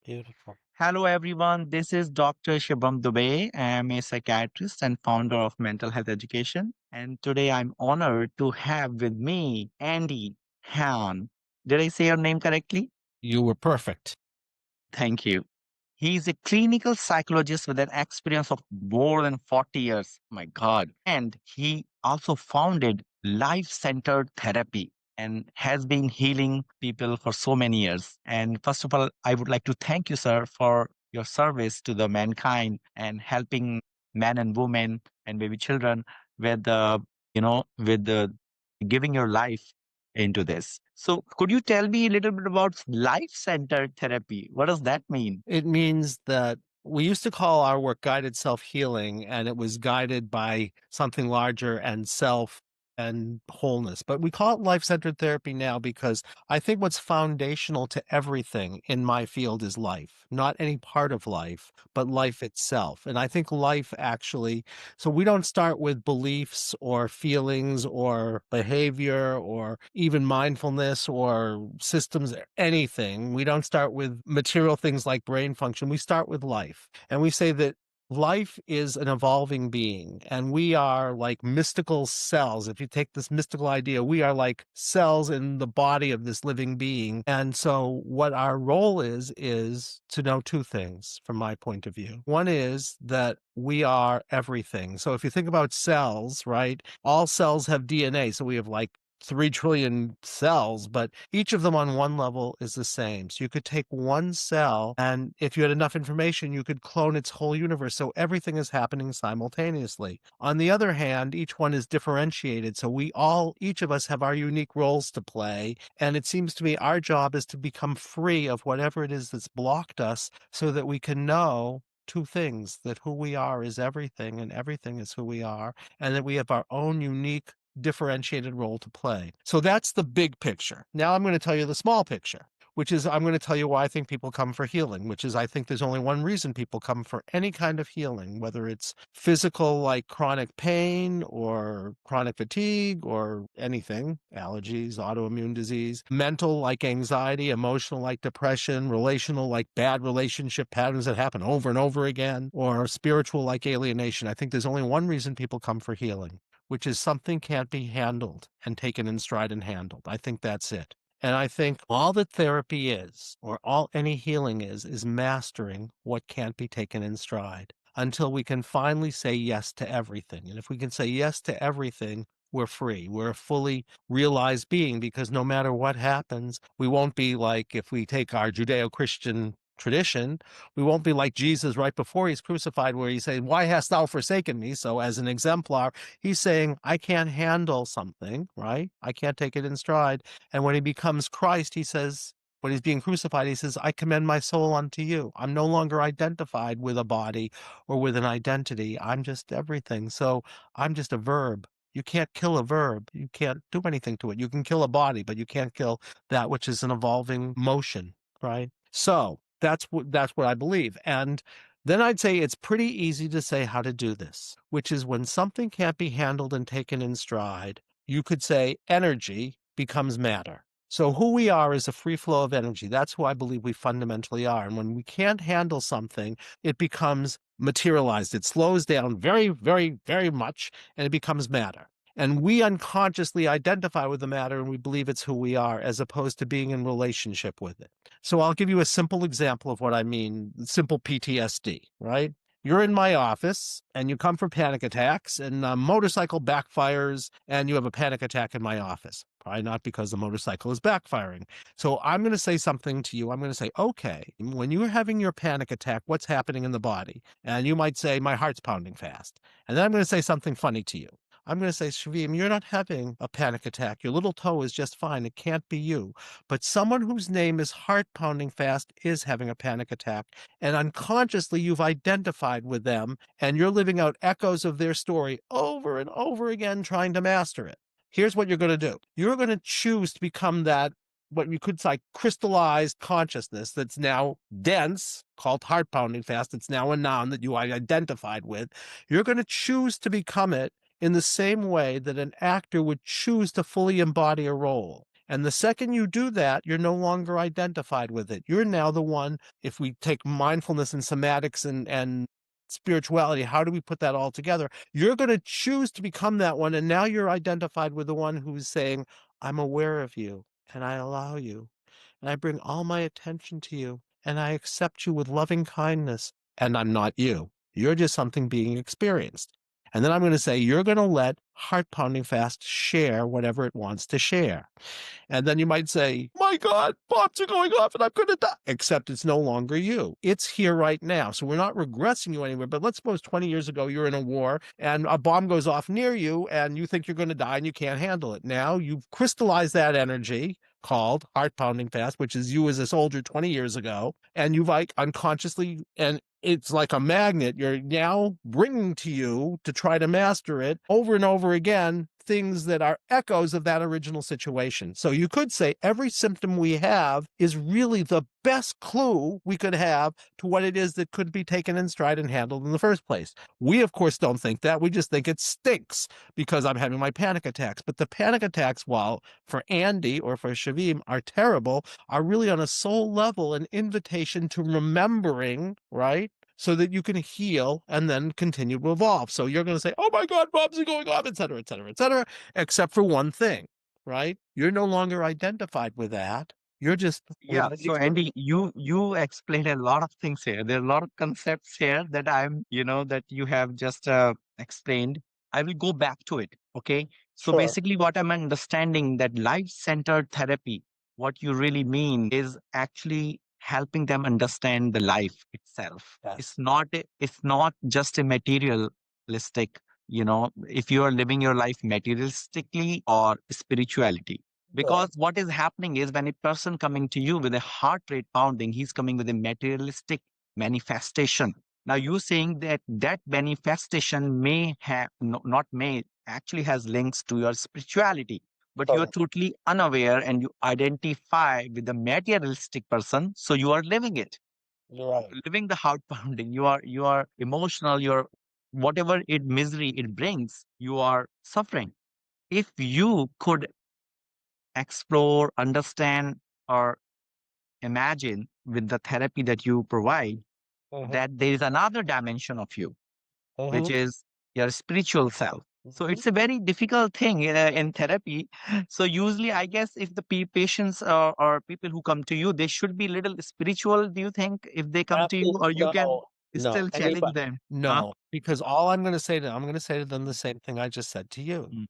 Beautiful. Hello, everyone. This is Dr. Shivam Dubey. I am a psychiatrist and founder of Mental Health Education. And today I'm honored to have with me Andy Hahn. Did I say your name correctly? You were perfect. Thank you. He's a clinical psychologist with an experience of more than 40 years. My God. And he also founded Life Centered Therapy and has been healing people for so many years. And first of all, I would like to thank you, sir, for your service to the mankind and helping men and women and baby children with with the giving your life into this. So could you tell me a little bit about life-centered therapy? What does that mean? It means that we used to call our work guided self healing, and it was guided by something larger and self and wholeness. But we call it life centered therapy now because I think what's foundational to everything in my field is life, not any part of life, but life itself. And I think life actually, so we don't start with beliefs or feelings or behavior or even mindfulness or systems, anything. We don't start with material things like brain function. We start with life. And we say that life is an evolving being, and we are like mystical cells. If you take this mystical idea, we are like cells in the body of this living being. And so, what our role is to know two things from my point of view. One is that we are everything. So, if you think about cells, right, all cells have DNA. So, we have like 3 trillion cells, but each of them on one level is the same. So you could take one cell, and if you had enough information, you could clone its whole universe. So everything is happening simultaneously. On the other hand, each one is differentiated. So each of us have our unique roles to play. And it seems to me our job is to become free of whatever it is that's blocked us so that we can know two things: that who we are is everything and everything is who we are, and that we have our own unique differentiated role to play. So that's the big picture. Now I'm going to tell you the small picture, which is I'm going to tell you why I think people come for healing, which is I think there's only one reason people come for any kind of healing, whether it's physical like chronic pain or chronic fatigue or anything, allergies, autoimmune disease, mental like anxiety, emotional like depression, relational like bad relationship patterns that happen over and over again, or spiritual like alienation. I think there's only one reason people come for healing, which is something can't be handled and taken in stride and handled. I think that's it. And I think all that therapy is, or all any healing is mastering what can't be taken in stride until we can finally say yes to everything. And if we can say yes to everything, we're free. We're a fully realized being, because no matter what happens, we won't be like, if we take our Judeo Christian tradition, we won't be like Jesus right before he's crucified, where he says, "Why hast thou forsaken me?" So, as an exemplar, he's saying, I can't handle something, right? I can't take it in stride. And when he becomes Christ, he says, when he's being crucified, he says, I commend my soul unto you. I'm no longer identified with a body or with an identity. I'm just everything. So I'm just a verb. You can't kill a verb. You can't do anything to it. You can kill a body, but you can't kill that which is an evolving motion, right? So that's what I believe. And then I'd say it's pretty easy to say how to do this, which is when something can't be handled and taken in stride, you could say energy becomes matter. So who we are is a free flow of energy. That's who I believe we fundamentally are. And when we can't handle something, it becomes materialized. It slows down very, very, very much, and it becomes matter. And we unconsciously identify with the matter, and we believe it's who we are, as opposed to being in relationship with it. So I'll give you a simple example of what I mean, simple PTSD, right? You're in my office and you come for panic attacks, and a motorcycle backfires and you have a panic attack in my office. Probably not because the motorcycle is backfiring. So I'm going to say something to you. I'm going to say, okay, when you're having your panic attack, what's happening in the body? And you might say, my heart's pounding fast. And then I'm going to say something funny to you. I'm going to say, Shavim, you're not having a panic attack. Your little toe is just fine. It can't be you. But someone whose name is heart pounding fast is having a panic attack. And unconsciously, you've identified with them, and you're living out echoes of their story over and over again, trying to master it. Here's what you're going to do. You're going to choose to become that, what you could say, crystallized consciousness that's now dense, called heart pounding fast. It's now a noun that you identified with. You're going to choose to become it in the same way that an actor would choose to fully embody a role. And the second you do that, you're no longer identified with it. You're now the one, if we take mindfulness and somatics and spirituality, how do we put that all together? You're going to choose to become that one. And now you're identified with the one who's saying, I'm aware of you and I allow you and I bring all my attention to you and I accept you with loving kindness. And I'm not you. You're just something being experienced. And then I'm going to say, you're going to let heart pounding fast share whatever it wants to share. And then you might say, my God, bombs are going off and I'm going to die. Except it's no longer you. It's here right now. So we're not regressing you anywhere. But let's suppose 20 years ago you're in a war and a bomb goes off near you and you think you're going to die and you can't handle it. Now you've crystallized that energy called heart pounding fast, which is you as a soldier 20 years ago. And you've like unconsciously, and it's like a magnet. You're now bringing to you to try to master it over and over again, things that are echoes of that original situation. So you could say every symptom we have is really the best clue we could have to what it is that could be taken in stride and handled in the first place. We, of course, don't think that. We just think it stinks because I'm having my panic attacks. But the panic attacks, while for Andy or for Shivam are terrible, are really on a soul level an invitation to remembering, right? So that you can heal and then continue to evolve. So you're going to say, oh my God, bombs are going off, et cetera, et cetera, et cetera, except for one thing, right? You're no longer identified with that. You're just Yeah. living the So experience. Andy, you explained a lot of things here. There are a lot of concepts here that that you have just explained. I will go back to it. Okay. So Sure. basically, what I'm understanding that life-centered therapy, what you really mean is actually helping them understand the life itself. Yes. It's not just a materialistic, if you are living your life materialistically or spirituality. Correct. Because what is happening is when a person coming to you with a heart rate pounding, he's coming with a materialistic manifestation. Now you're saying that that manifestation may have, no, not may, actually has links to your spirituality, but you're Correct. totally unaware and you identify with the materialistic person. So you are living it, You're right. living the heart pounding. You are emotional. You're whatever it misery it brings, you are suffering. If you could explore, understand, or imagine with the therapy that you provide Mm-hmm. that there is another dimension of you, which Mm-hmm. is your spiritual self. So Mm-hmm. it's a very difficult thing in therapy. So usually, I guess if the patients or people who come to you, they should be little spiritual. Do you think if they come to you, Absolutely. or you can No, no, still challenge anybody. them? Huh? No, because all I'm going to say to them, I'm going to say to them the same thing I just said to you. Mm.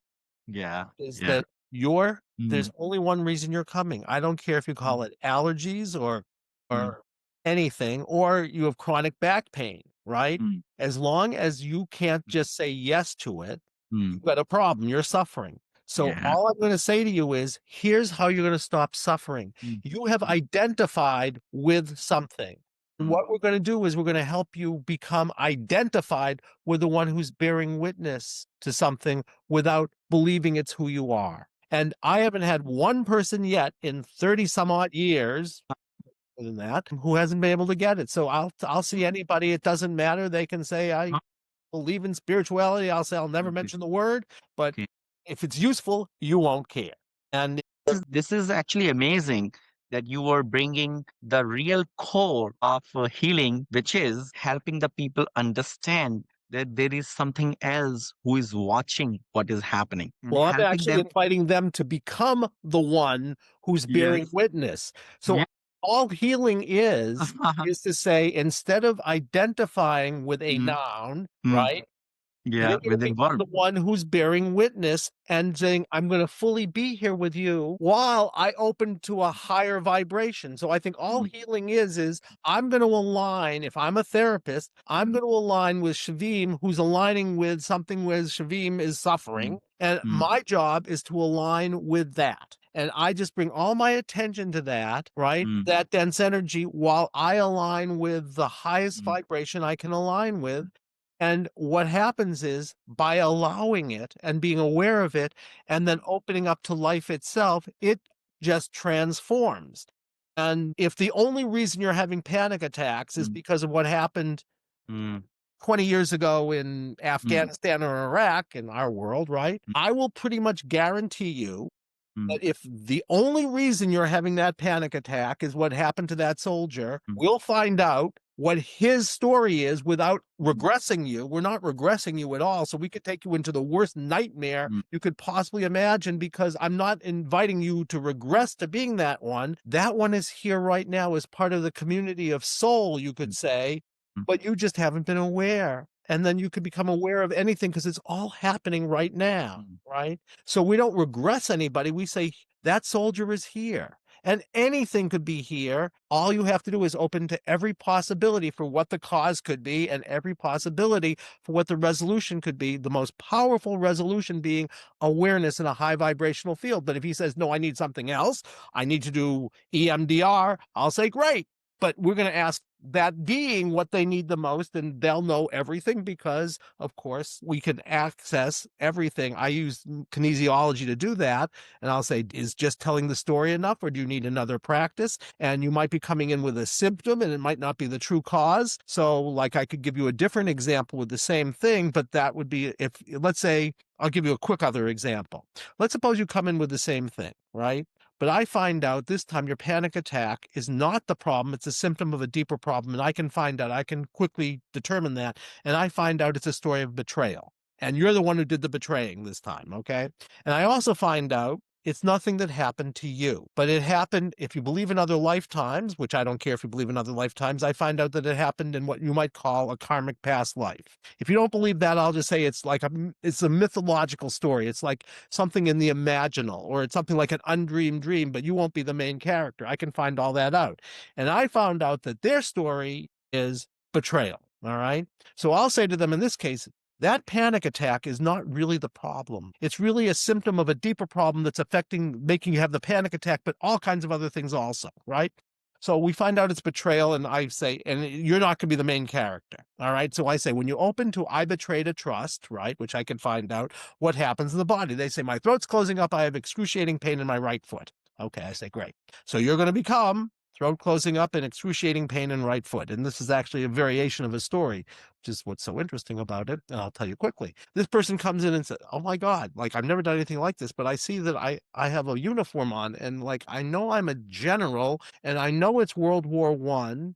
Yeah. Is Yeah. that you're there's Mm. only one reason you're coming. I don't care if you Mm. call it allergies Mm. or anything, or you have chronic back pain, right? Mm. As long as you can't just say yes to it, Mm. you've got a problem. You're suffering. So Yeah. all I'm going to say to you is, here's how you're going to stop suffering. Mm. You have Mm. identified with something. And Mm. what we're going to do is we're going to help you become identified with the one who's bearing witness to something without believing it's who you are. And I haven't had one person yet in 30 some odd years than that who hasn't been able to get it. So I'll see anybody, it doesn't matter. They can say I Huh? believe in spirituality. I'll say I'll never Okay. mention the word, but Okay. if it's useful, you won't care. And This is actually amazing that you are bringing the real core of healing, which is helping the people understand that there is something else who is watching what is happening and well, I'm helping actually them. inviting them to become the one who's bearing Yes. witness. So Yeah. all healing is to say, instead of identifying with a Mm, noun, mm. right? Yeah. You're going to With a become verb. the one who's bearing witness and saying, I'm going to fully be here with you while I open to a higher vibration. So I think all Mm, healing is I'm going to align, if I'm a therapist, I'm going to align with Shavim, who's aligning with something where Shavim is mm, suffering. And mm, my job is to align with that. And I just bring all my attention to that, right? mm, That dense energy while I align with the highest mm, vibration I can align with. And what happens is by allowing it and being aware of it and then opening up to life itself, it just transforms. And if the only reason you're having panic attacks is mm, because of what happened mm, 20 years ago in mm, Afghanistan or Iraq in our world, right? mm, I will pretty much guarantee you mm, But if the only reason you're having that panic attack is what happened to that soldier, mm, we'll find out what his story is without mm, regressing you. We're not regressing you at all. So we could take you into the worst nightmare mm, you could possibly imagine because I'm not inviting you to regress to being that one. That one is here right now as part of the community of soul, you could mm, say, mm, but you just haven't been aware. And then you could become aware of anything because it's all happening right now, mm, right? So we don't regress anybody. We say that soldier is here and anything could be here. All you have to do is open to every possibility for what the cause could be and every possibility for what the resolution could be. The most powerful resolution being awareness in a high vibrational field. But if he says, no, I need something else, I need to do EMDR, I'll say, great. But we're going to ask that being what they need the most, and they'll know everything because, of course, we can access everything. I use kinesiology to do that. And I'll say, is just telling the story enough, or do you need another practice? And you might be coming in with a symptom and it might not be the true cause. So, like, I could give you a different example with the same thing, but that would be if, let's say, I'll give you a quick other example. Let's suppose you come in with the same thing, right? But I find out this time your panic attack is not the problem. It's a symptom of a deeper problem. And I can find out, I can quickly determine that. And I find out it's a story of betrayal. And you're the one who did the betraying this time, okay? And I also find out it's nothing that happened to you, but it happened, if you believe in other lifetimes, which I don't care if you believe in other lifetimes, I find out that it happened in what you might call a karmic past life. If you don't believe that, I'll just say it's like it's a mythological story. It's like something in the imaginal, or it's something like an undreamed dream, but you won't be the main character. I can find all that out. And I found out that their story is betrayal. All right. So I'll say to them in this case, that panic attack is not really the problem. It's really a symptom of a deeper problem that's affecting, making you have the panic attack, but all kinds of other things also, right? So we find out it's betrayal, and I say, and you're not going to be the main character. All right. So I say, when you open to I betrayed a trust, right, which I can find out what happens in the body. They say, my throat's closing up. I have excruciating pain in my right foot. Okay. I say, great. So you're going to become throat closing up and excruciating pain in right foot. And this is actually a variation of a story, which is what's so interesting about it. And I'll tell you quickly. This person comes in and says, oh my God, like I've never done anything like this, but I see that I have a uniform on, and like I know I'm a general and I know it's World War I.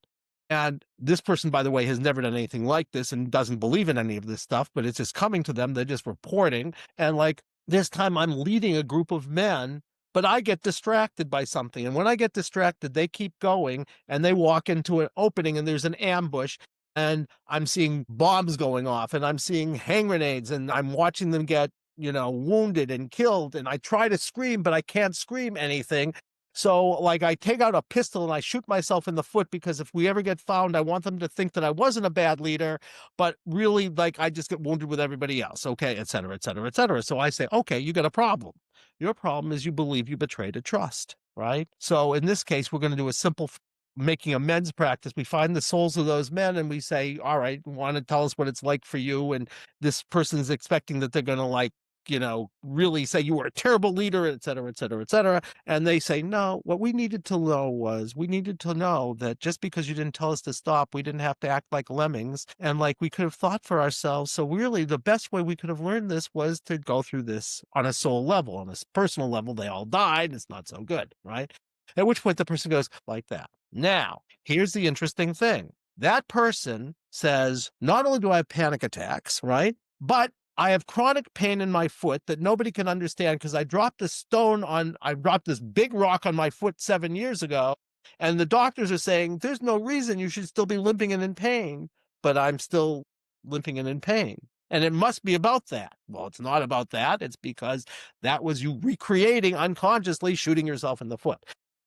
And this person, by the way, has never done anything like this and doesn't believe in any of this stuff, but it's just coming to them. They're just reporting. And like this time I'm leading a group of men, but I get distracted by something. And when I get distracted, they keep going and they walk into an opening and there's an ambush. And I'm seeing bombs going off and I'm seeing hand grenades and I'm watching them get, wounded and killed. And I try to scream, but I can't scream anything. So, like, I take out a pistol and I shoot myself in the foot because if we ever get found, I want them to think that I wasn't a bad leader, but really, like, I just get wounded with everybody else. Okay, et cetera, et cetera, et cetera. So I say, okay, you got a problem. Your problem is you believe you betrayed a trust, right? So in this case, we're going to do a simple making amends practice. We find the souls of those men and we say, all right, want to tell us what it's like for you? And this person's expecting that they're going to like, really say you were a terrible leader, et cetera, et cetera, et cetera. And they say, no, what we needed to know was we needed to know that just because you didn't tell us to stop, we didn't have to act like lemmings. And like we could have thought for ourselves. So really the best way we could have learned this was to go through this on a soul level, on a personal level. They all died. It's not so good, right? At which point the person goes like that. Now, here's the interesting thing. That person says, not only do I have panic attacks, right? But I have chronic pain in my foot that nobody can understand because I dropped I dropped this big rock on my foot 7 years ago. And the doctors are saying, there's no reason you should still be limping and in pain, but I'm still limping and in pain. And it must be about that. Well, it's not about that. It's because that was you recreating unconsciously shooting yourself in the foot.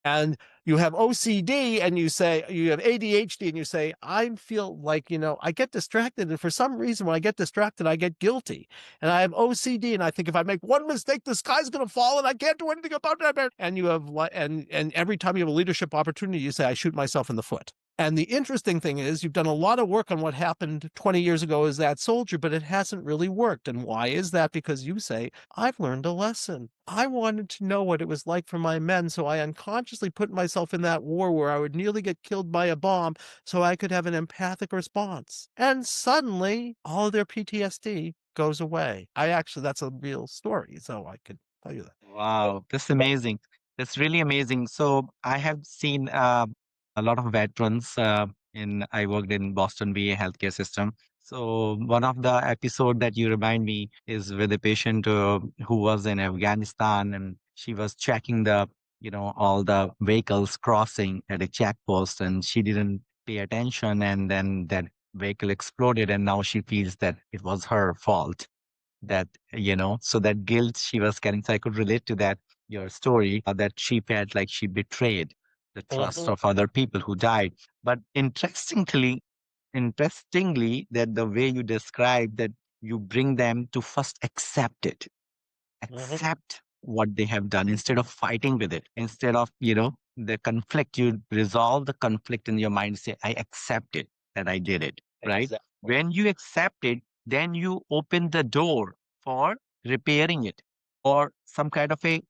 And you have OCD and you say you have ADHD and you say, I feel like, I get distracted. And for some reason, when I get distracted, I get guilty. And I have OCD and I think if I make one mistake, the sky's going to fall and I can't do anything about it. And you have, and every time you have a leadership opportunity, you say, I shoot myself in the foot. And the interesting thing is you've done a lot of work on what happened 20 years ago as that soldier, but it hasn't really worked. And why is that? Because you say, I've learned a lesson. I wanted to know what it was like for my men, so I unconsciously put myself in that war where I would nearly get killed by a bomb so I could have an empathic response. And suddenly, all of their PTSD goes away. That's a real story, so I could Tell you that. Wow, that's amazing. That's really amazing. So I have seen a lot of veterans I worked in Boston VA healthcare system. So one of the episode that you remind me is with a patient who was in Afghanistan, and she was checking all the vehicles crossing at a checkpost, and she didn't pay attention, and then that vehicle exploded, and now she feels that it was her fault, so that guilt she was carrying. So I could relate to that, your story, that she felt like she betrayed the trust Mhm, of other people who died. But interestingly, that the way you describe that, you bring them to first mhm. accept what they have done instead of fighting with it. Instead of, the conflict, you resolve the conflict in your mind, say, I accept it that I did it, right? Exactly. When you accept it, then you open the door for repairing it or some kind of a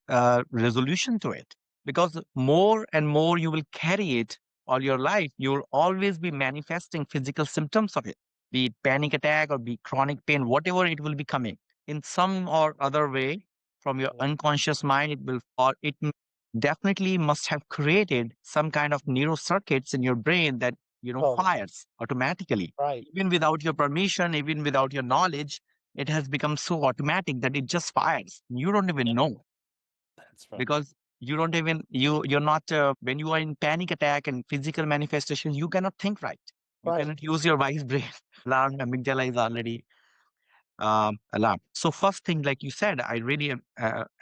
resolution to it. Because more and more you will carry it all your life, you will always be manifesting physical symptoms of it, be it panic attack or be chronic pain, whatever it will be coming in some or other way from your unconscious mind. It will, or definitely must have created some kind of neurocircuits in your brain that Oh, fires automatically, right. even without your permission, even without your knowledge. It has become so automatic that it just fires, you don't even know, That's right. because you don't even you're not when you are in panic attack and physical manifestations, you cannot think right, you Right. cannot use your wise brain. Alarm amygdala is already alarm. So first thing, like you said, I really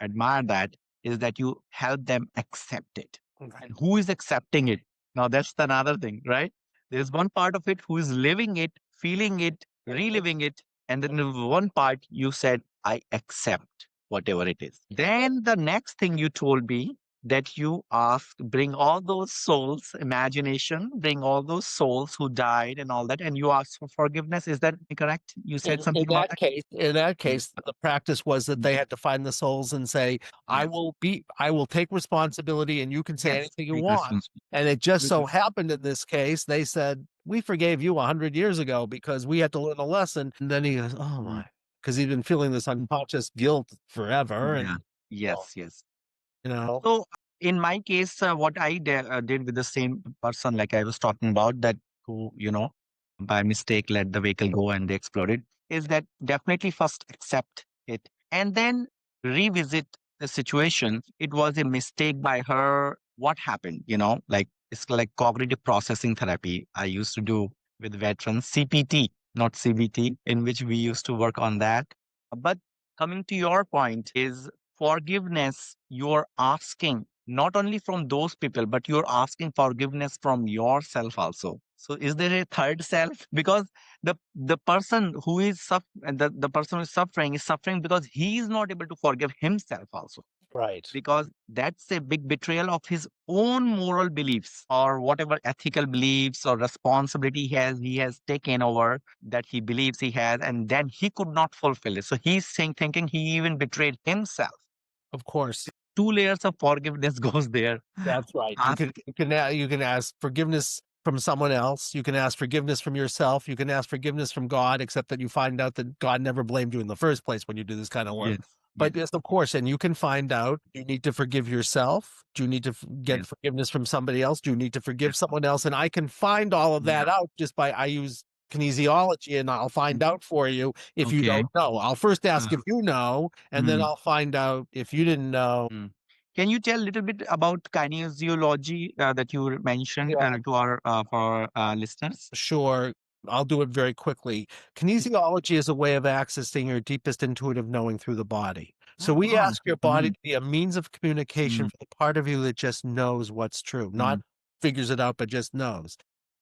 admire that, is that you help them accept it. Right. And who is accepting it? Now that's another thing, right? There's one part of it who is living it, feeling it, reliving it, and then the one part you said, I accept whatever it is. Then the next thing you told me, that you ask, bring all those souls, imagination, bring all those souls who died and all that, and you ask for forgiveness. Is that correct? You said something about that? In that Mm, case, the practice was that mm, they had to find the souls and say, yes. I will take responsibility and you can say Yes. anything you Take want. responsibility. And it just Take so res- happened in this case, they said, we forgave you 100 years ago because we had to learn a lesson. And then he goes, oh mm, my, because he'd been feeling this unconscious guilt forever. And, yeah. well, Yes. Yes. you know, So in my case, what did with the same person, like I was talking about, that who, by mistake let the vehicle go and they exploded, is that definitely first accept it and then revisit the situation. It was a mistake by her. What happened? Like it's like cognitive processing therapy I used to do with veterans, CPT, not CBT, in which we used to work on that. But coming to your point is forgiveness, you're asking not only from those people, but you're asking forgiveness from yourself also. So is there a third self? Because the person who the person who is suffering because he is not able to forgive himself also, right. because that's a big betrayal of his own moral beliefs or whatever ethical beliefs or responsibility he has taken over, that he believes he has, and then he could not fulfill it, so he's thinking he even betrayed himself. Of course. Two layers of forgiveness goes there. That's right. Ask. You can ask forgiveness from someone else. You can ask forgiveness from yourself. You can ask forgiveness from God, except that you find out that God never blamed you in the first place when you do this kind of work. Yes, But yes, yes, of course, and you can find out, you need to forgive yourself. Do you need to get yes, forgiveness from somebody else? Do you need to forgive yes. someone else? And I can find all of Yeah. that out just by I use kinesiology and I'll Mm, find out for you if you okay. don't know. I'll first uh, ask if you know, and then mm, I'll find out if you didn't know. mm. Can you tell a little bit about kinesiology that you mentioned to our for our listeners? Sure. I'll do it very quickly. Kinesiology is a way of accessing your deepest intuitive knowing through the body. So we Ah, ask your body mm, to be a means of communication mm, for the part of you that just knows what's true, not mm, figures it out, but just knows.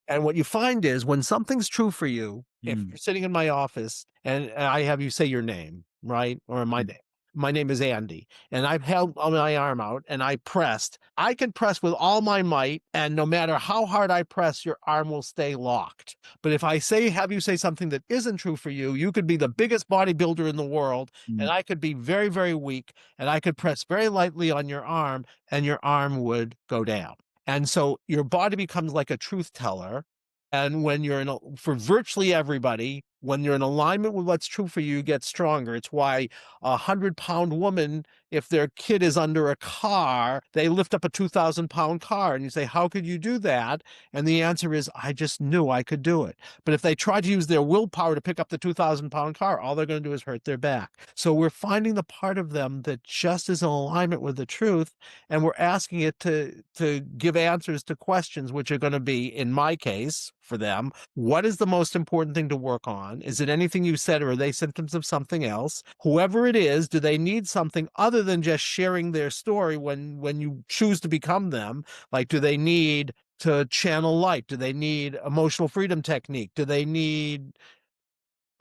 And what you find is when something's true for you, if mm, you're sitting in my office and I have you say your name, right? Or mm, my name is Andy, and I've held my arm out and I pressed. I can press with all my might, and no matter how hard I press, your arm will stay locked. But if I say, have you say something that isn't true for you, you could be the biggest bodybuilder in the world, and mm, I could be very, very weak, and I could press very lightly on your arm, and your arm would go down. And so your body becomes like a truth teller. And when you're for virtually everybody, When you're in alignment with what's true for you, you get stronger. It's why 100-pound woman, if their kid is under a car, they lift up a 2,000-pound car. And you say, how could you do that? And the answer is, I just knew I could do it. But if they try to use their willpower to pick up the 2,000-pound car, all they're going to do is hurt their back. So we're finding the part of them that just is in alignment with the truth, and we're asking it to give answers to questions, which are going to be, in my case, for them, what is the most important thing to work on? Is it anything you said, or are they symptoms of something else? Whoever it is, do they need something other than just sharing their story when you choose to become them? Like, do they need to channel light? Do they need emotional freedom technique? Do they need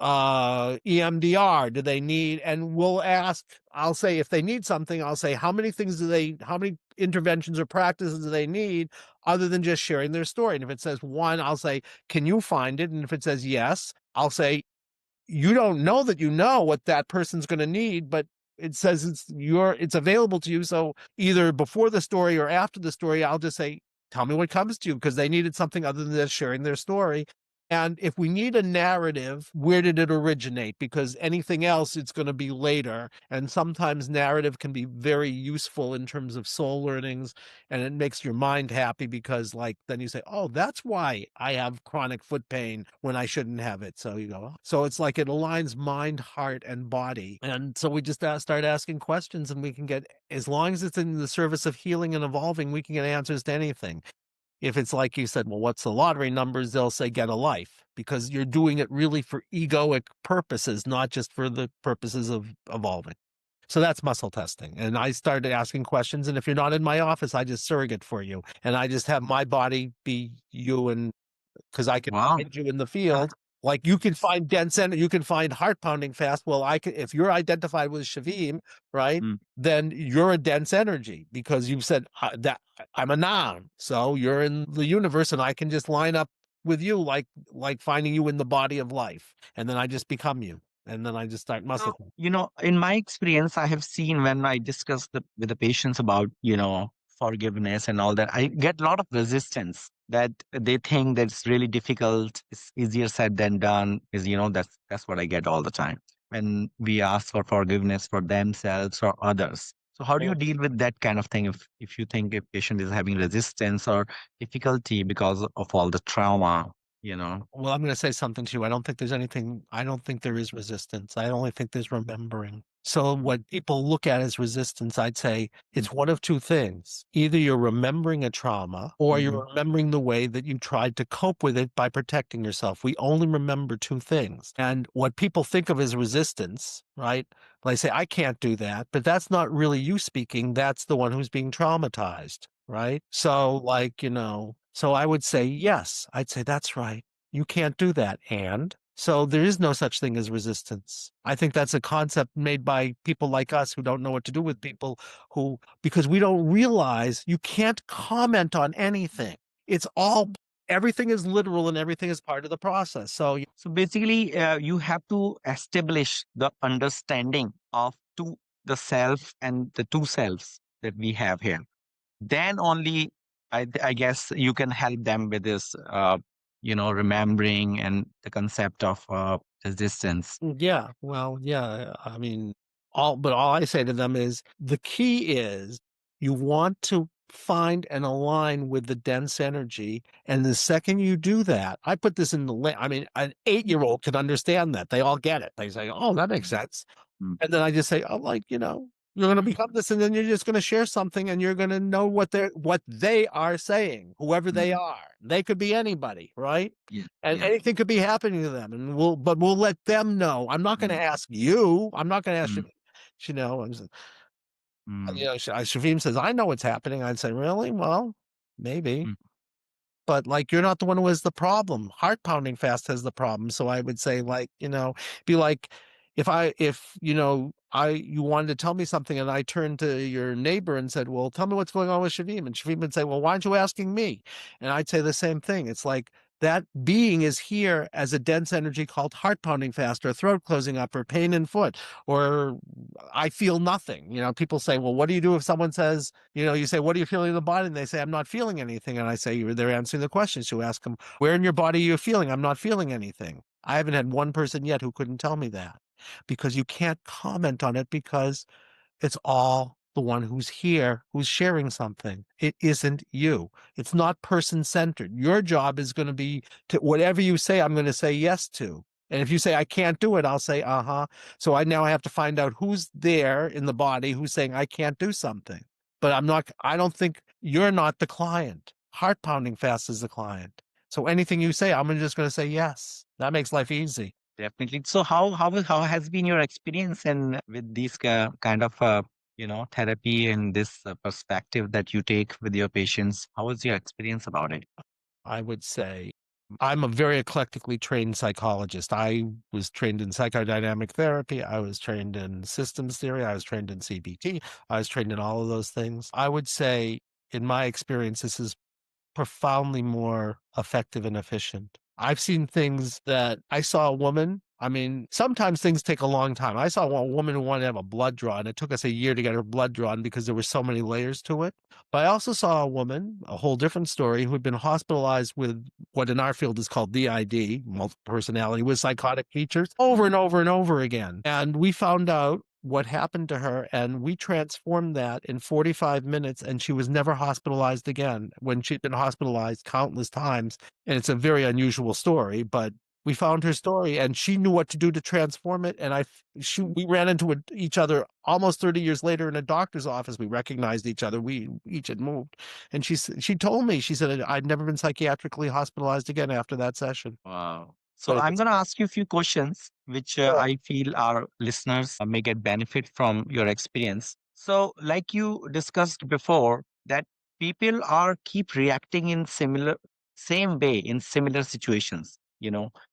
EMDR? Do they need, and we'll ask, I'll say, if they need something, I'll say, how many interventions or practices do they need other than just sharing their story? And if it says one, I'll say, can you find it? And if it says yes, I'll say, you don't know that you know what that person's going to need, but it says it's available to you. So either before the story or after the story, I'll just say, tell me what comes to you, because they needed something other than just sharing their story. And if we need a narrative, where did it originate? Because anything else, it's going to be later. And sometimes narrative can be very useful in terms of soul learnings, and it makes your mind happy, because like then you say, oh, that's why I have chronic foot pain when I shouldn't have it. So you go, oh. So it's like it aligns mind, heart, and body. And so we just start asking questions, and we can get, as long as it's in the service of healing and evolving, we can get answers to anything. If it's like you said, well, what's the lottery numbers? They'll say, get a life, because you're doing it really for egoic purposes, not just for the purposes of evolving. So that's muscle testing. And I started asking questions. And if you're not in my office, I just surrogate for you. And I just have my body be you, and because I can Wow. find you in the field. Like you can find dense and you can find heart pounding fast. Well, I can, if you're identified with Shavim, right? Mm. Then you're a dense energy, because you've said that I'm a noun. So you're in the universe, and I can just line up with you, like finding you in the body of life, and then I just become you, and then I just start muscle. So, in my experience, I have seen when I discuss with the patients about, forgiveness and all that, I get a lot of resistance that they think that it's really difficult. It's easier said than done. That's what I get all the time when we ask for forgiveness for themselves or others. So how do you deal with that kind of thing if you think a patient is having resistance or difficulty because of all the trauma, you know? Well, I'm going to say something to you. I don't think there is resistance. I only think there's remembering. So what people look at as resistance, I'd say it's one of two things. Either you're remembering a trauma, or Mm-hmm. you're remembering the way that you tried to cope with it by protecting yourself. We only remember two things. And what people think of as resistance, right? They say, I can't do that, but that's not really you speaking. That's the one who's being traumatized, right? So so I would say, yes, I'd say that's right. You can't do that. And so there is no such thing as resistance. I think that's a concept made by people like us who don't know what to do with people because we don't realize you can't comment on anything. It's all, everything is literal, and everything is part of the process. So basically, you have to establish the understanding of the self and the two selves that we have here. Then only, I guess, you can help them with this, remembering and the concept of resistance. Yeah, well, yeah. I mean, all I say to them is the key is you want to find and align with the dense energy. And the second you do that, I put this in I mean, an 8-year-old can understand that. They all get it. They say, oh, that makes sense. Mm. And then I just say, oh, you're going to become this, and then you're just going to share something, and you're going to know what they are saying, whoever they are. They could be anybody, right? Yeah, And yeah. anything could be happening to them, and we'll let them know. I'm not going to ask you. I'm not going to ask Mm, you. You know, I'm just- mm, Shavim says, I know what's happening. I'd say, really? Well, maybe. mm, But like, you're not the one who has the problem. Heart pounding fast has the problem. So I would say, be like, if you wanted to tell me something, and I turned to your neighbor and said, well, tell me what's going on with Shavim. And Shavim would say, well, why aren't you asking me? And I'd say the same thing. It's like that being is here as a dense energy called heart pounding fast, or throat closing up, or pain in foot, or I feel nothing. People say, well, what do you do if someone says, you say, what are you feeling in the body? And they say, I'm not feeling anything. And I say, they're answering the questions. You ask them, where in your body are you feeling? I'm not feeling anything. I haven't had one person yet who couldn't tell me that because you can't comment on it because it's all the one who's here who's sharing something. It isn't you. It's not person centered. Your job is going to be to whatever you say, I'm going to say yes to. And if you say I can't do it, I'll say uh-huh. So I now have to find out who's there in the body who's saying I can't do something. But I don't think you're not the client. Heart pounding fast is the client. So anything you say, I'm just going to say yes. That makes life easy. Definitely. So how has been your experience in with these kind of therapy and this perspective that you take with your patients? How was your experience about it? I would say I'm a very eclectically trained psychologist. I was trained in psychodynamic therapy. I was trained in systems theory. I was trained in CBT. I was trained in all of those things. I would say, in my experience, this is profoundly more effective and efficient. I've seen things that I saw a woman. I mean, sometimes things take a long time. I saw a woman who wanted to have a blood draw, and it took us a year to get her blood drawn because there were so many layers to it. But I also saw a woman, a whole different story, who had been hospitalized with what in our field is called DID, multiple personality with psychotic features, over and over and over again. And we found out what happened to her, and we transformed that in 45 minutes, and she was never hospitalized again when she'd been hospitalized countless times. And it's a very unusual story, but we found her story and she knew what to do to transform it. And we ran into each other almost 30 years later in a doctor's office. We recognized each other. We each had moved. And she told me, she said, I'd never been psychiatrically hospitalized again after that session. Wow. So But I'm it's going to ask you a few questions which I feel our listeners may get benefit from your experience. So, like you discussed before, that people are keep reacting in same way in similar situations.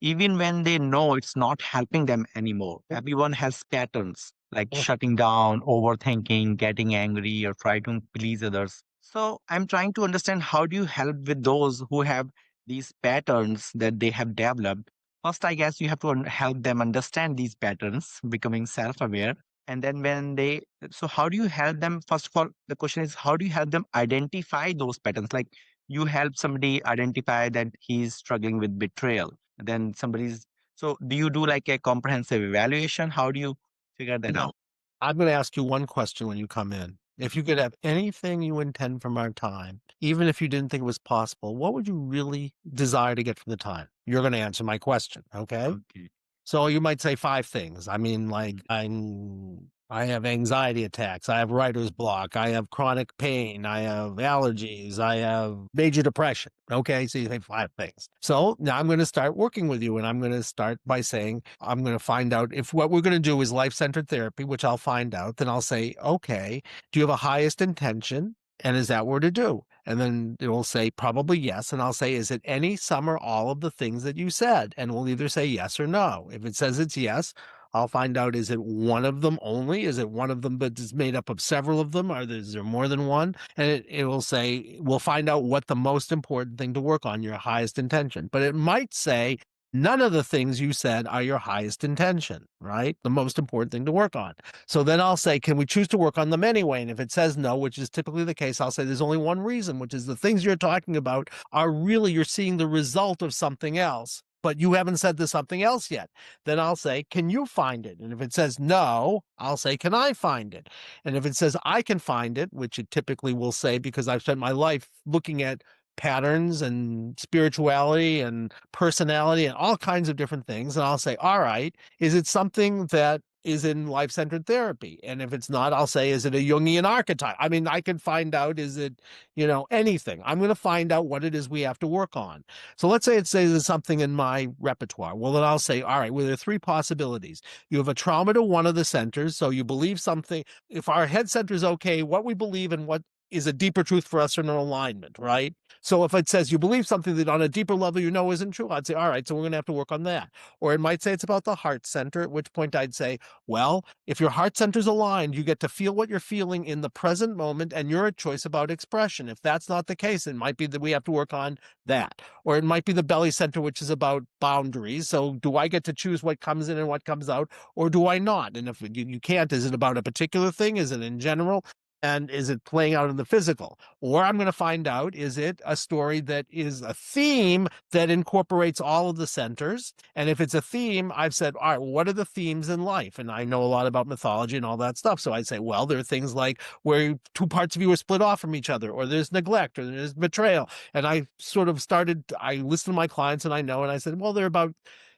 Even when they know it's not helping them anymore. Everyone has patterns like shutting down, overthinking, getting angry, or try to please others. So I'm trying to understand how do you help with those who have these patterns that they have developed. First, I guess you have to help them understand these patterns, becoming self aware. And then so how do you help them? First of all, the question is, how do you help them identify those patterns? Like you help somebody identify that he's struggling with betrayal. Then so do you do like a comprehensive evaluation? How do you figure that no. out? I'm going to ask you one question when you come in. If you could have anything you intend from our time, even if you didn't think it was possible, what would you really desire to get from the time? You're going to answer my question, okay? Okay. So you might say five things. I mean, like Mm. I have anxiety attacks, I have writer's block, I have chronic pain, I have allergies, I have major depression. Okay, so you say five things. So now I'm going to start working with you, and I'm going to start by saying I'm going to find out if what we're going to do is life-centered therapy, which I'll find out. Then I'll say, okay, do you have a highest intention? And is that what we're to do? And then it will say probably yes. And I'll say, is it any, some, or all of the things that you said? And we'll either say yes or no. If it says it's yes, I'll find out, is it one of them only? Is it one of them, but it's made up of several of them? Is there more than one? And it will say, we'll find out what the most important thing to work on, your highest intention. But it might say, none of the things you said are your highest intention, right? The most important thing to work on. So then I'll say, can we choose to work on them anyway? And if it says no, which is typically the case, I'll say there's only one reason, which is the things you're talking about are really, you're seeing the result of something else, but you haven't said there's something else yet. Then I'll say, can you find it? And if it says no, I'll say, can I find it? And if it says I can find it, which it typically will say, because I've spent my life looking at patterns and spirituality and personality and all kinds of different things. And I'll say, all right, is it something that is in life-centered therapy? And if it's not, I'll say, is it a Jungian archetype? I mean, I can find out, is it, anything. I'm going to find out what it is we have to work on. So let's say it says there's something in my repertoire. Well, then I'll say, all right, well, there are three possibilities. You have a trauma to one of the centers. So you believe something. If our head center is okay, what we believe and what is a deeper truth for us in alignment, right? So if it says you believe something that on a deeper level you know isn't true, I'd say, all right, so we're going to have to work on that. Or it might say it's about the heart center, at which point I'd say, well, if your heart center's aligned, you get to feel what you're feeling in the present moment, and you're a choice about expression. If that's not the case, it might be that we have to work on that. Or it might be the belly center, which is about boundaries. So do I get to choose what comes in and what comes out, or do I not? And if you can't, is it about a particular thing? Is it in general? And is it playing out in the physical? Or I'm going to find out, is it a story that is a theme that incorporates all of the centers? And if it's a theme, I've said, all right, what are the themes in life? And I know a lot about mythology and all that stuff. So I'd say, well, there are things like where two parts of you are split off from each other, or there's neglect, or there's betrayal. And I sort of started, I listened to my clients and I know, and I said, well, there are about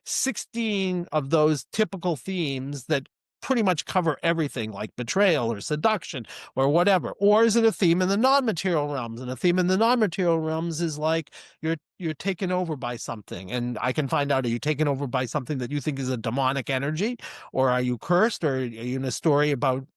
16 of those typical themes that pretty much cover everything like betrayal or seduction or whatever. Or is it a theme in the non-material realms? And a theme in the non-material realms is like you're taken over by something. And I can find out, are you taken over by something that you think is a demonic energy? Or are you cursed? Or are you in a story about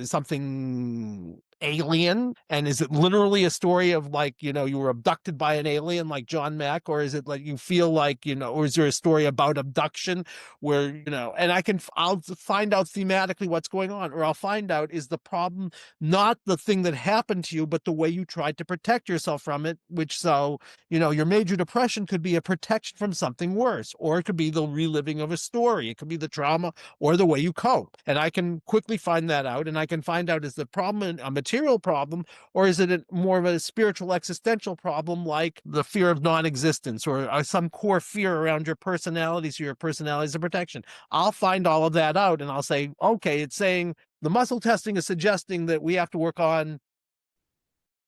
something alien? And is it literally a story of like, you were abducted by an alien like John Mack? Or is it like you feel like, or is there a story about abduction where, and I'll find out thematically what's going on, or I'll find out, is the problem not the thing that happened to you, but the way you tried to protect yourself from it, your major depression could be a protection from something worse, or it could be the reliving of a story. It could be the trauma or the way you cope. And I can quickly find that out. And I can find out, is the problem a material problem, or is it more of a spiritual existential problem, like the fear of non-existence, or some core fear around your personality, so your personality is a protection. I'll find all of that out and I'll say, okay, it's saying the muscle testing is suggesting that we have to work on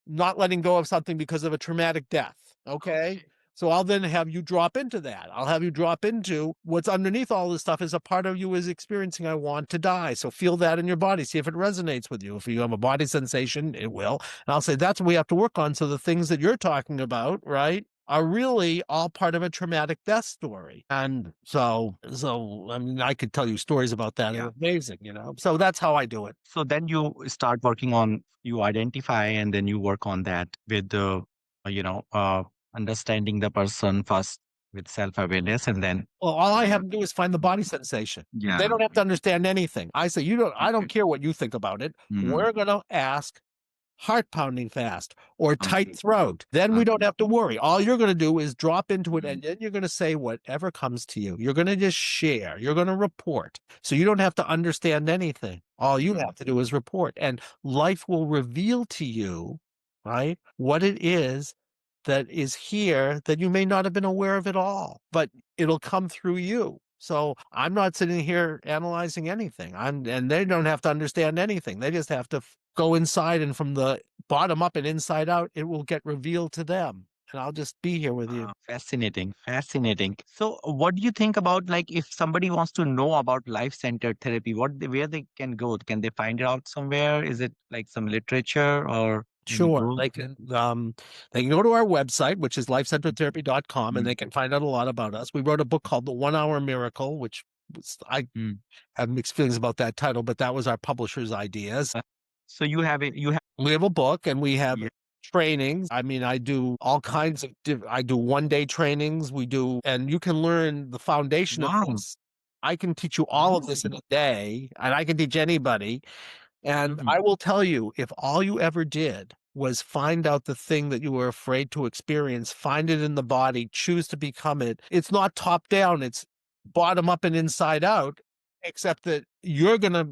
not letting go of something because of a traumatic death. Okay. So I'll then have you drop into that. I'll have you drop into what's underneath all this stuff is a part of you is experiencing, I want to die. So feel that in your body. See if it resonates with you. If you have a body sensation, it will. And I'll say, that's what we have to work on. So the things that you're talking about, right, are really all part of a traumatic death story. And so I mean, I could tell you stories about that. Yeah. They're amazing, So that's how I do it. So then you start working on, you identify and then you work on that with the, you know, uh, understanding the person first with self-awareness and then, Well, all I have to do is find the body sensation. yeah. They don't have to understand anything. I say, I don't care what you think about it. We're going to ask heart pounding fast or tight throat. Then we don't have to worry. All you're going to do is drop into it, and then you're going to say whatever comes to you. You're going to just share. You're going to report. So you don't have to understand anything. All you have to do is report, and life will reveal to you, right, what it is that is here that you may not have been aware of at all, but it'll come through you. So I'm not sitting here analyzing anything. And they don't have to understand anything. They just have to go inside, and from the bottom up and inside out, it will get revealed to them. And I'll just be here with you. Fascinating, fascinating. So, what do you think about, like, if somebody wants to know about life-centered therapy, where they can go? Can they find it out somewhere? Is it like some literature or any Sure. book? They can go to our website, which is lifecenteredtherapy.com, and they can find out a lot about us. We wrote a book called The 1 Hour Miracle, which I Mm. have mixed feelings about that title, but that was our publisher's ideas. So you have it. You have. We have a book and we have Yeah. trainings. I mean, I do all kinds of, I do 1 day trainings. And you can learn the foundation of Wow. this. I can teach you all of this in a day, and I can teach anybody. And I will tell you, if all you ever did was find out the thing that you were afraid to experience, find it in the body, choose to become it. It's not top down, it's bottom up and inside out, except that you're going to.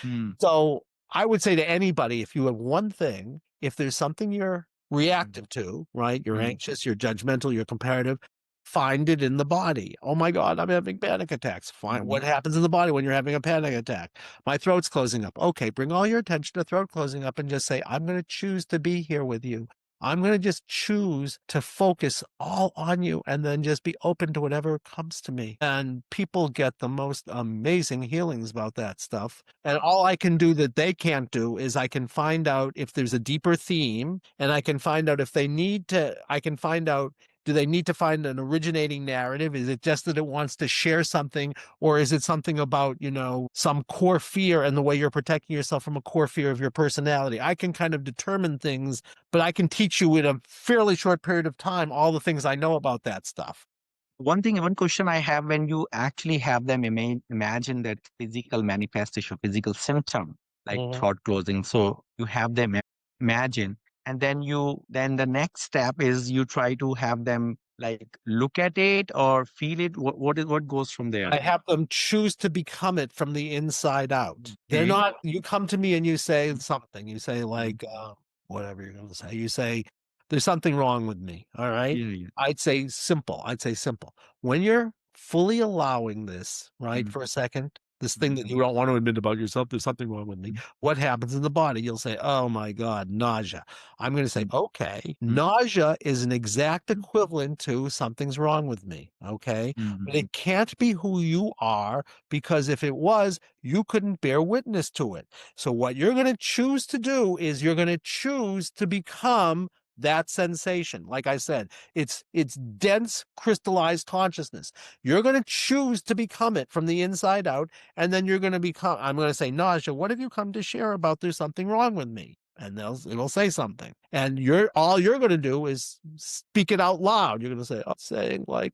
Mm. So I would say to anybody, if you have one thing, if there's something you're reactive to, right? You're anxious, you're judgmental, you're comparative, find it in the body. Oh my God, I'm having panic attacks. Find what happens in the body when you're having a panic attack. My throat's closing up. Okay, bring all your attention to throat closing up and just say, I'm going to choose to be here with you. I'm going to just choose to focus all on you and then just be open to whatever comes to me. And people get the most amazing healings about that stuff. And all I can do that they can't do is I can find out if there's a deeper theme, and I can find out if they need to, I can find out, do they need to find an originating narrative? Is it just that it wants to share something, or is it something about, some core fear and the way you're protecting yourself from a core fear of your personality? I can kind of determine things, but I can teach you in a fairly short period of time all the things I know about that stuff. One question I have, when you actually have them imagine that physical manifestation, physical symptom, like Mhm. throat closing. So you have them imagine, and then then the next step is you try to have them Like look at it or feel it? What goes from there? I have them choose to become it from the inside out. They're Okay. not, you come to me and you say Mhm, something. You say, mhm. like, whatever you're going to say. You say, there's something wrong with me. All right. Yeah, yeah. I'd say simple. I'd say simple. When you're fully allowing this, right, Mhm, for a second, this thing that mhm, you don't want to admit about yourself, there's something wrong with me. mhm, What happens in the body? You'll say, oh my God, nausea. I'm going to say, mhm, okay, mhm, nausea is an exact equivalent to something's wrong with me. Okay. mhm, But it can't be who you are, because if it was, you couldn't bear witness to it. So what you're going to choose to do is you're going to choose to become that sensation. Like I said, it's dense crystallized consciousness. You're going to choose to become it from the inside out, and then you're going to become, I'm going to say, nausea, what have you come to share about? There's something wrong with me. And it'll say something. And all you're going to do is speak it out loud. You're going to say, I'm saying, like,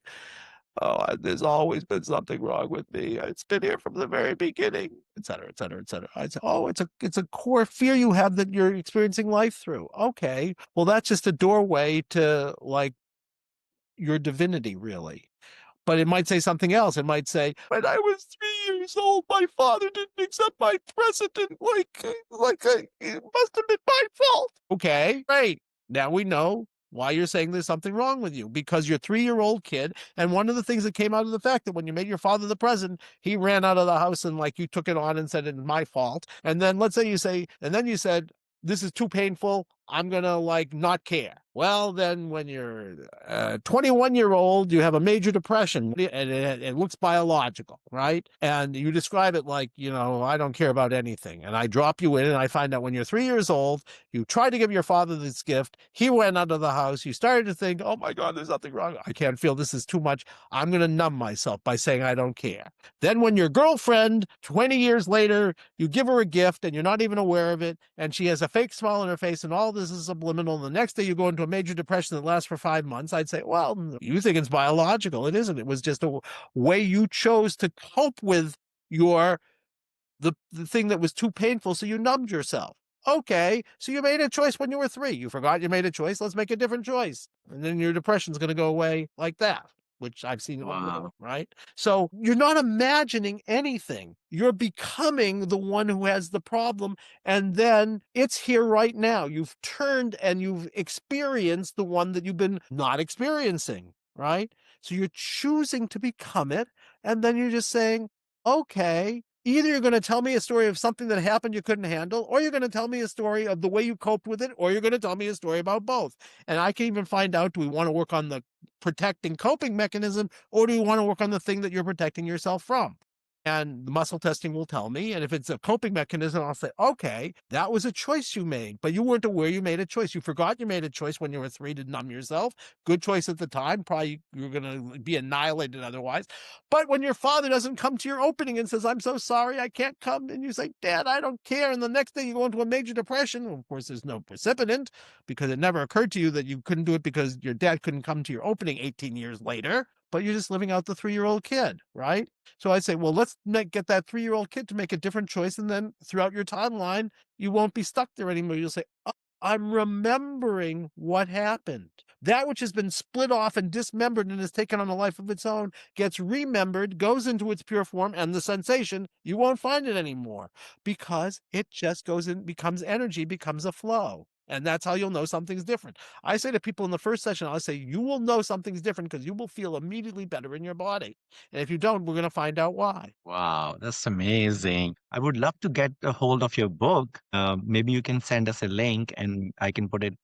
oh, there's always been something wrong with me. It's been here from the very beginning, et cetera, et cetera, et cetera. I say, oh, it's a core fear you have that you're experiencing life through. Okay, well, that's just a doorway to, like, your divinity, really. But it might say something else. It might say, when I was 3 years old, my father didn't accept my present, and it must have been my fault. Okay, great. Now we know why you're saying there's something wrong with you, because your 3-year-old kid, and one of the things that came out of the fact that when you made your father the president, he ran out of the house and, like, you took it on and said it's my fault. And then let's say you say, and then you said, this is too painful. I'm going to, like, not care. Well, then when you're 21-year-old, you have a major depression, and it looks biological, right? And you describe it like, I don't care about anything. And I drop you in, and I find out when you're 3 years old, you tried to give your father this gift. He went out of the house. You started to think, oh my God, there's nothing wrong. I can't feel, this is too much. I'm going to numb myself by saying I don't care. Then when your girlfriend, 20 years later, you give her a gift and you're not even aware of it, and she has a fake smile on her face, and all this is subliminal. And the next day you go into a major depression that lasts for 5 months. I'd say, well, you think it's biological. It isn't. It was just a way you chose to cope with your the thing that was too painful, so you numbed yourself. Okay, so you made a choice when you were 3. You forgot you made a choice. Let's make a different choice. And then your depression's going to go away like that, which I've seen it before, wow. right? So you're not imagining anything. You're becoming the one who has the problem. And then it's here right now. You've turned and you've experienced the one that you've been not experiencing, right? So you're choosing to become it. And then you're just saying, okay, either you're going to tell me a story of something that happened you couldn't handle, or you're going to tell me a story of the way you coped with it, or you're going to tell me a story about both. And I can even find out, do we want to work on the protecting coping mechanism, or do you want to work on the thing that you're protecting yourself from? And the muscle testing will tell me. And if it's a coping mechanism, I'll say, okay, that was a choice you made, but you weren't aware you made a choice. You forgot you made a choice when you were 3 to numb yourself. Good choice at the time. Probably you're going to be annihilated otherwise. But when your father doesn't come to your opening and says, I'm so sorry, I can't come, and you say, Dad, I don't care. And the next day you go into a major depression. Of course, there's no precipitant, because it never occurred to you that you couldn't do it because your dad couldn't come to your opening 18 years later, but you're just living out the 3-year-old kid, right? So I say, well, let's get that 3-year-old kid to make a different choice. And then throughout your timeline, you won't be stuck there anymore. You'll say, oh, I'm remembering what happened. That which has been split off and dismembered and has taken on a life of its own gets remembered, goes into its pure form, and the sensation, you won't find it anymore, because it just goes in, becomes energy, becomes a flow. And that's how you'll know something's different. I say to people in the first session, I'll say, you will know something's different because you will feel immediately better in your body. And if you don't, we're going to find out why. Wow, that's amazing. I would love to get a hold of your book. Maybe you can send us a link and I can put it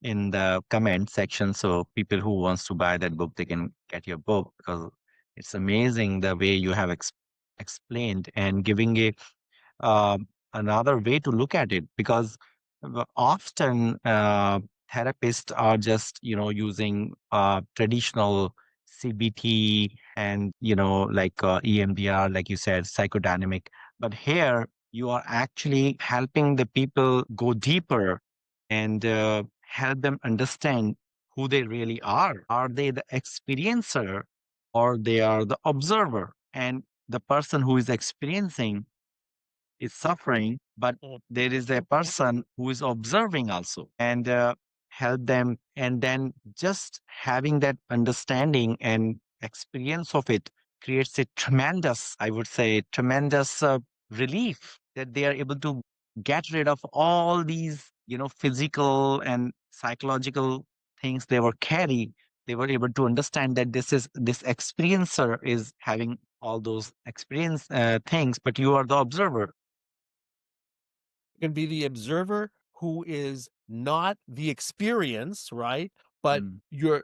in the comment section so people who wants to buy that book, they can get your book, because it's amazing the way you have explained and giving a uh, another way to look at it, because often therapists are just using traditional CBT and like EMDR, like you said, psychodynamic. But here you are actually helping the people go deeper and help them understand who they really are. Are they the experiencer or they are the observer? And the person who is experiencing is suffering, but there is a person who is observing also. And help them, and then just having that understanding and experience of it creates a tremendous, I would say, tremendous relief that they are able to get rid of all these, physical and psychological things they were carrying. They were able to understand that this experiencer is having all those experience things, but you are the observer. Can be the observer who is not the experience, right? But Mm. you're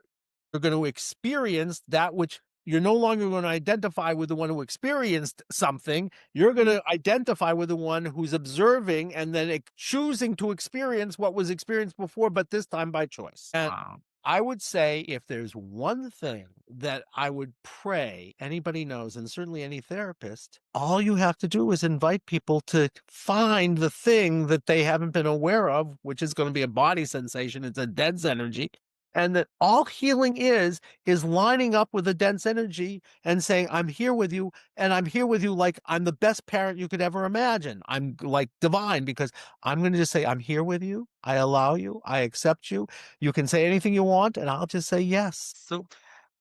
going to experience that which you're no longer going to identify with the one who experienced something. You're going to identify with the one who's observing and then choosing to experience what was experienced before, but this time by choice. And Wow. I would say if there's one thing that I would pray anybody knows, and certainly any therapist, all you have to do is invite people to find the thing that they haven't been aware of, which is going to be a body sensation. It's a dense energy. And that all healing is lining up with a dense energy and saying, I'm here with you. And I'm here with you like I'm the best parent you could ever imagine. I'm like divine because I'm going to just say, I'm here with you. I allow you. I accept you. You can say anything you want, and I'll just say yes. So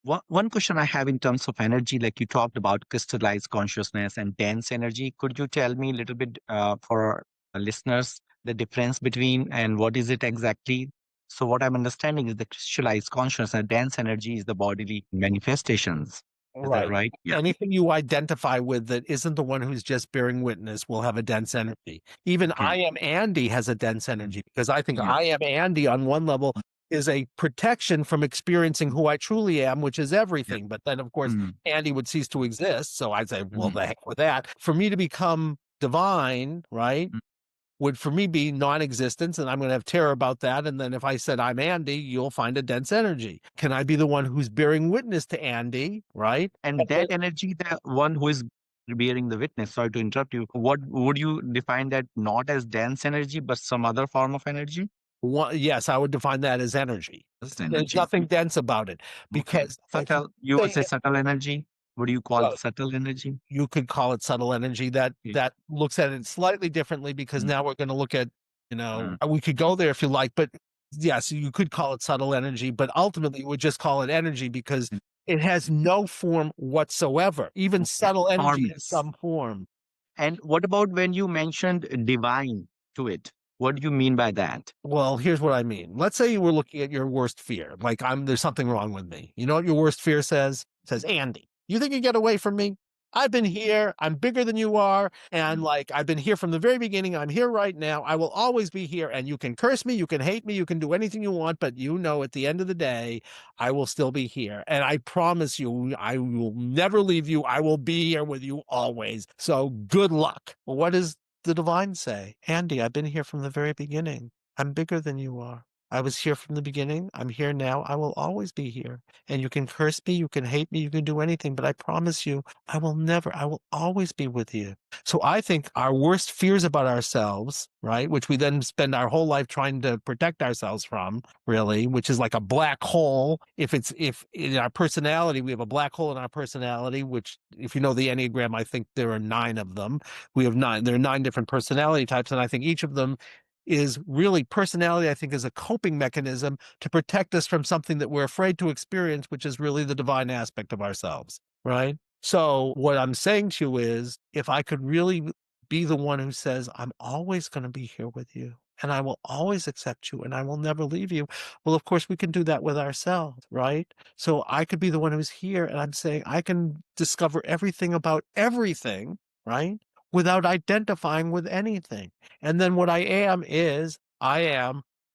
one question I have in terms of energy, like you talked about crystallized consciousness and dense energy. Could you tell me a little bit for our listeners the difference between and what is it exactly? So what I'm understanding is the crystallized consciousness and dense energy is the bodily manifestations. Is that Right. right? Yeah. Anything you identify with that isn't the one who's just bearing witness will have a dense energy. Even Okay. I am Andy has a dense energy because I think Yeah. I am Andy on one level is a protection from experiencing who I truly am, which is Yeah. everything. But then, of course, Mm, Andy would cease to exist. So I'd say, well, mm, the heck with that. For me to become divine, right? mm. Would for me be non-existence, and I'm going to have terror about that. And then if I said I'm Andy, you'll find a dense energy. Can I be the one who's bearing witness to Andy, right? And that energy, the one who is bearing the witness, sorry to interrupt you, what would you define that not as dense energy, but some other form of energy? Yes, I would define that as energy. Just There's energy. nothing dense about it Okay. because Subtle, you would say, say subtle energy? Would you call well, it subtle energy? you could call it subtle energy. That Okay. that looks at it slightly differently because Mm, now we're going to look at, mm, we could go there if you like, but yes, you could call it subtle energy, but ultimately you would just call it energy because mm. it has no form whatsoever. Even Okay. subtle energy has Formless. some form. And what about when you mentioned divine to it? What do you mean by that? Well, here's what I mean. Let's say you were looking at your worst fear, like there's something wrong with me. You know what your worst fear says? It says, Andy, you think you get away from me? I've been here. I'm bigger than you are. And Mm, like, I've been here from the very beginning. I'm here right now. I will always be here. And you can curse me. You can hate me. You can do anything you want. But at the end of the day, I will still be here. And I promise you, I will never leave you. I will be here with you always. So good luck. Well, what does the divine say? Andy, I've been here from the very beginning. I'm bigger than you are. I was here from the beginning. I'm here now. I will always be here. And you can curse me, you can hate me, you can do anything, but I promise you, I will always be with you. So I think our worst fears about ourselves, right, which we then spend our whole life trying to protect ourselves from, really, which is like a black hole. If in our personality, we have a black hole in our personality, which if you know the Enneagram, I think there are 9 of them. We have 9, there are 9 different personality types, and I think each of them is really personality, I think, is a coping mechanism to protect us from something that we're afraid to experience, which is really the divine aspect of ourselves, right? So, what I'm saying to you is if I could really be the one who says, I'm always going to be here with you and I will always accept you and I will never leave you. Well, of course, we can do that with ourselves, right? So, I could be the one who's here and I'm saying, I can discover everything about everything, right? Without identifying with anything. And then what I am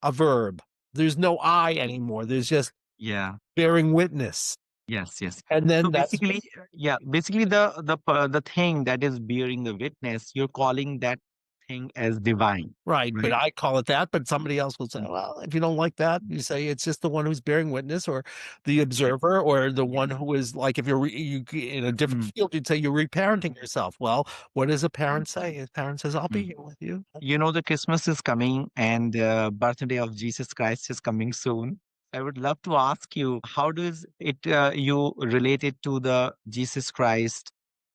a verb. There's no I anymore. There's just yeah. bearing witness. Yes, yes. And So then that's basically, yeah, basically the thing that is bearing the witness, you're calling that thing as divine, right. But right? I call it that. But somebody else will say, Mm, well, if you don't like that, you say it's just the one who's bearing witness or the yeah, observer or the yeah. one who is like, if you're in a different Mm, field, you'd say you're reparenting yourself. Well, what does a parent say? His parent says, I'll be mm. here with you. You know, the Christmas is coming and birthday of Jesus Christ is coming soon. I would love to ask you, how does it you relate it to the Jesus Christ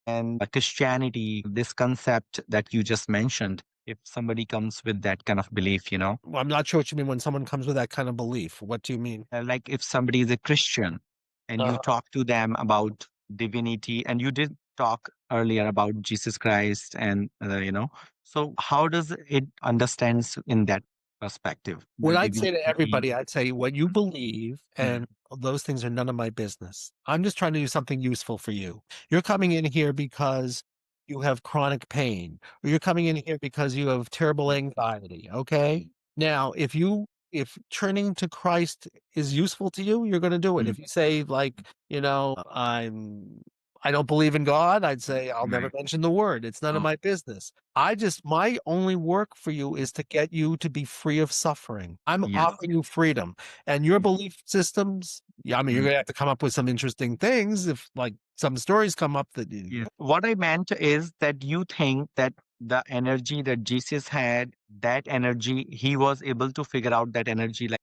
and Christianity, this concept that you just mentioned? if somebody comes with that kind of belief, you know. Well, I'm not sure what you mean when someone comes with that kind of belief. What do you mean? Like if somebody is a Christian and you talk to them about divinity, and you did talk earlier about Jesus Christ, and you know, so how does it understands in that perspective, What the I'd say to divinity? everybody, I'd say what you believe Mm, and those things are none of my business. I'm just trying to do something useful for you. You're coming in here because you have chronic pain, or you're coming in here because you have terrible anxiety. Okay. Now, if turning to Christ is useful to you, you're going to do it. mm, If you say, like, I don't believe in God, I'd say I'll never right. mention the word. It's none of Oh, my business. My only work for you is to get you to be free of suffering. I'm yes. offering you freedom. And your Yes. belief systems, yeah, I mean, you're Mm, gonna have to come up with some interesting things if like some stories come up that yes. What I meant is that you think that the energy that Jesus had, that energy, he was able to figure out that energy. Like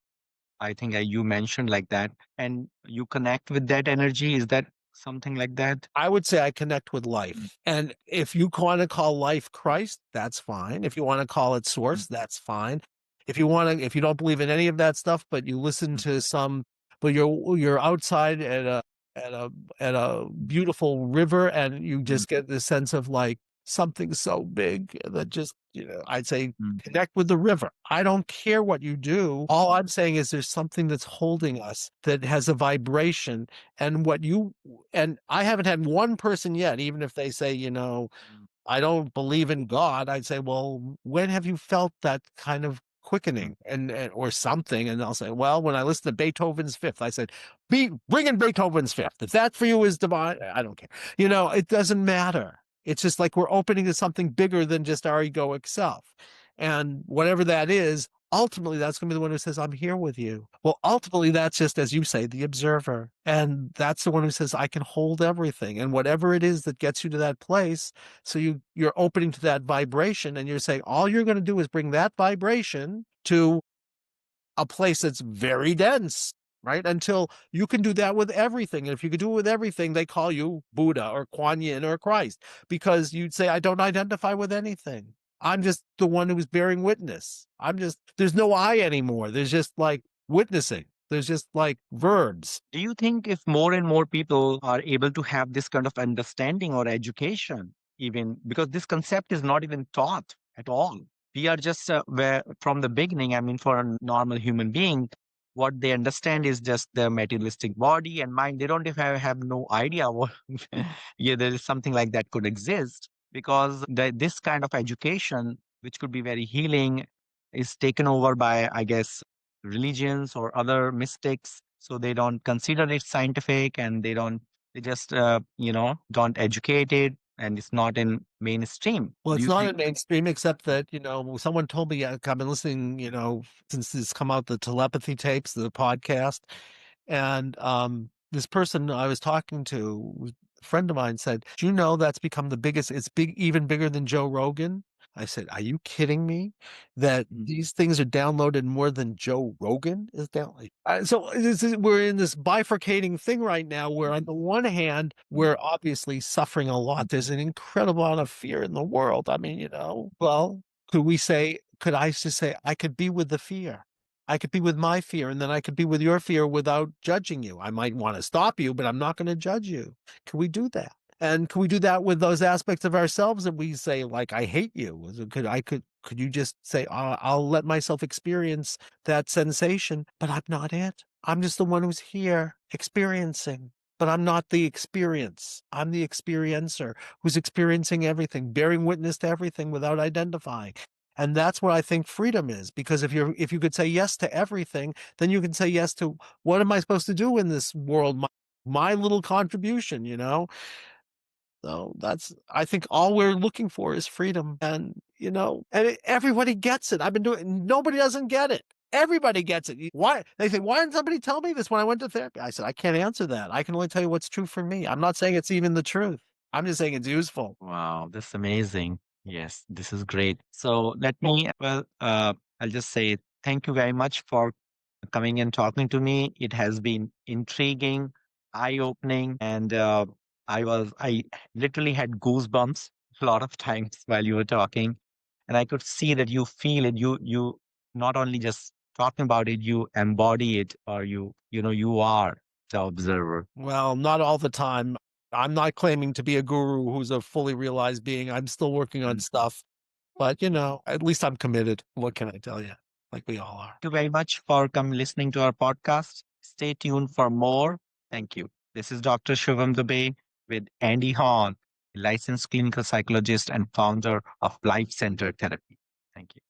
I think you mentioned like that, and you connect with that energy. Is that something like that? I would say I connect with Mm, life. And if you want to call life Christ, that's fine. If you want to call it mm, source, that's fine. If you don't believe in any of that stuff, but you listen mm, to some, but you're outside at a at a beautiful river and you mm, just get this sense of like something so big that just, I'd say mm, connect with the river. I don't care what you do. All I'm saying is there's something that's holding us that has a vibration and I haven't had one person yet, even if they say, mm, I don't believe in God, I'd say, well, when have you felt that kind of mm, quickening and or something? And they'll say, well, when I listen to Beethoven's Fifth, I said, bring in Beethoven's Fifth. If that for you is divine, I don't care. It doesn't matter. It's just like we're opening to something bigger than just our egoic self. And whatever that is, ultimately that's going to be the one who says, I'm here with you. Well, ultimately, that's just, as you say, the observer. And that's the one who says, I can hold everything. And whatever it is that gets you to that place, so you're opening to that vibration and you're saying all you're going to do is bring that vibration to a place that's very dense, right? Until you can do that with everything. And if you could do it with everything, they call you Buddha or Kuan Yin or Christ because you'd say, I don't identify with anything. I'm just the one who's bearing witness. There's no I anymore. There's just like witnessing. There's just like verbs. do you think if more and more people are able to have this kind of understanding or education, even because this concept is not even taught at all? We are just where from the beginning, I mean, for a normal human being, what they understand is just the materialistic body and mind. They don't even have no idea what, yeah, there is something like that could exist because this kind of education, which could be very healing, is taken over by, I guess, religions or other mystics, so they don't consider it scientific, and they just don't educate it, and it's not in mainstream. Well, Do it's you not think? in mainstream, except that, someone told me I've been listening, since this come out, the telepathy tapes, the podcast. And this person I was talking to, a friend of mine, said, do you know that's become the biggest, it's big, even bigger than Joe Rogan? I said, are you kidding me? That Mm, these things are downloaded more than Joe Rogan is down. We're in this bifurcating thing right now where on the one hand, we're obviously suffering a lot. There's an incredible amount of fear in the world. I mean, well, could I just say, I could be with the fear? I could be with my fear and then I could be with your fear without judging you. I might want to stop you, but I'm not going to judge you. Can we do that? And can we do that with those aspects of ourselves that we say, like, I hate you? Could you just say, I'll let myself experience that sensation, but I'm not it. I'm just the one who's here experiencing, but I'm not the experience. I'm the experiencer who's experiencing everything, bearing witness to everything without identifying. And that's what I think freedom is, because if you could say yes to everything, then you can say yes to what am I supposed to do in this world? My little contribution, So I think all we're looking for is freedom. And, everybody gets it. Nobody doesn't get it. Everybody gets it. Why? They say, why didn't somebody tell me this when I went to therapy? I said, I can't answer that. I can only tell you what's true for me. I'm not saying it's even the truth. I'm just saying it's useful. wow, that's amazing. Yes, this is great. So I'll just say thank you very much for coming and talking to me. It has been intriguing, eye-opening, and I literally had goosebumps a lot of times while you were talking. And I could see that you feel it. You not only just talking about it, you embody it, or you are the observer. Well, not all the time. I'm not claiming to be a guru who's a fully realized being. I'm still working on Mm. stuff, but at least I'm committed. What can I tell you? Like we all are. Thank you very much for come listening to our podcast. Stay tuned for more. Thank you. This is Dr. Shivam Dubey with Andy Hahn, licensed clinical psychologist and founder of Life Centered Therapy. Thank you.